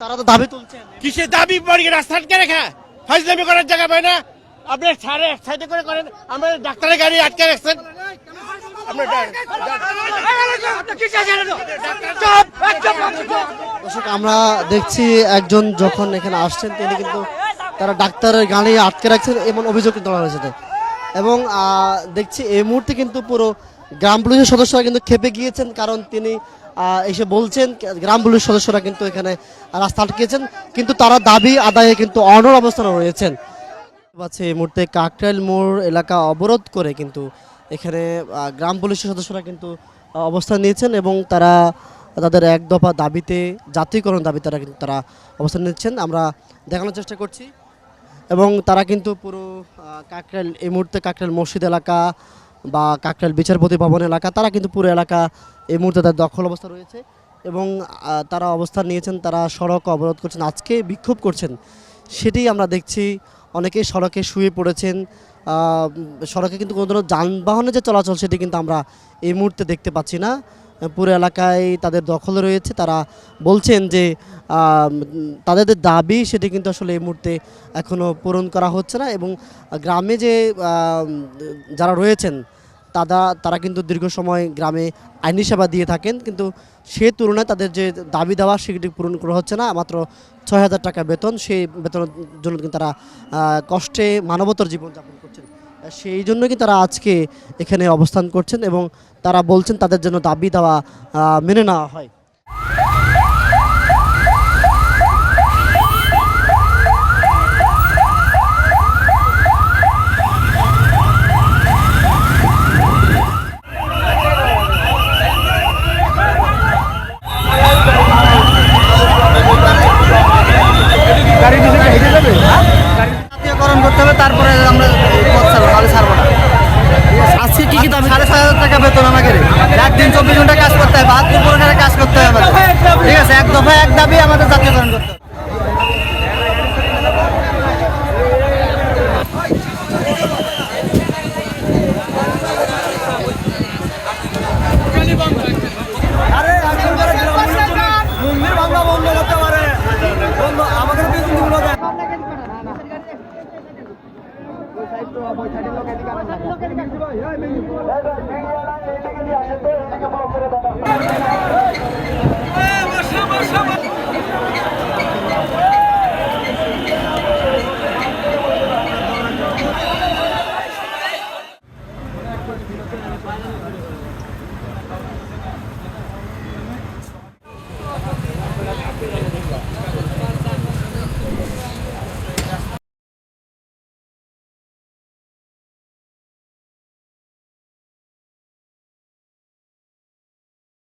তারা তো দাবি তুলছেন। কিসের দাবি? রাস্তা আটকে রেখা ফাইজলামি করার জায়গা পায় না। আপনি সাইডে করে করেন, আমাদের ডাক্তারের গাড়ি আটকে রাখছেন। দর্শক, আমরা দেখছি একজন যখন এখানে আসছেন তিনি কিন্তু তারা ডাক্তারের গাড়ি আটকে রাখছেন এমন অভিযোগ কিন্তু তোলা হয়েছে। এবং দেখছি এই মুহূর্তে কিন্তু পুরো গ্রাম পুলিশের সদস্যরা কিন্তু খেপে গিয়েছেন, কারণ তিনি এসে বলছেন গ্রাম পুলিশ সদস্যরা কিন্তু এখানে রাস্তা আটকেছেন, কিন্তু তারা দাবি আদায়ে কিন্তু অনড় অবস্থানে রয়েছেন। এই মুহূর্তে কাকরাইল মোড় এলাকা অবরোধ করে কিন্তু এখানে গ্রাম পুলিশের সদস্যরা কিন্তু অবস্থান নিয়েছেন এবং তারা তাদের এক দফা দাবিতে, জাতীয়করণ দাবি তারা অবস্থান নিচ্ছেন। আমরা দেখানোর চেষ্টা করছি। এবং তারা কিন্তু পুরো কাকরাইল, এই মুহূর্তে কাকরাইল মসজিদ এলাকা বা কাকরাইল বিচারপতি ভবন এলাকা, তারা কিন্তু পুরো এলাকা এই মুহূর্তে তার দখল অবস্থা রয়েছে এবং তারা অবস্থান নিয়েছেন। তারা সড়ক অবরোধ করছেন, আজকে বিক্ষোভ করছেন, সেটি আমরা দেখছি। অনেকেই সড়কে শুয়ে পড়েছেন। সড়কে কিন্তু কোনো ধরনের যানবাহনের যে চলাচল সেটি কিন্তু আমরা এই মুহূর্তে দেখতে পাচ্ছি না। পুরো এলাকায় তাদের দখলে রয়েছে। তারা বলছেন যে তাদের দাবি সেটি কিন্তু আসলে এই মুহূর্তে এখনও পূরণ করা হচ্ছে না এবং গ্রামে যে যারা রয়েছেন তারা কিন্তু দীর্ঘ সময় গ্রামে আইনি সেবা দিয়ে থাকেন, কিন্তু সে তুলনায় তাদের যে দাবি দেওয়া সেটি পূরণ করা হচ্ছে না। মাত্র ৬,০০০ টাকা বেতন, সেই বেতনের জন্য কিন্তু তারা কষ্টে মানবতর জীবনযাপন করছেন। সেই জন্য কি তারা আজকে এখানে অবস্থান করছেন এবং তারা বলছেন তাদের জন্য দাবি দেওয়া মেনে নেওয়া হয়। জাতীয়করণ করতে হবে, তারপরে আমরা পথ ছাড়বো, নাহলে ছাড়বো না। আজকে কি দাবি? ৬,৫০০ টাকা বেতন আমাকে, একদিন ২৪ ঘন্টা কাজ করতে হবে, ৭২ ঘন্টা কাজ করতে হবে আমাদের। ঠিক আছে, এক দফা এক দাবি আমাদের জাতীয়করণ করতে হবে। আমাদের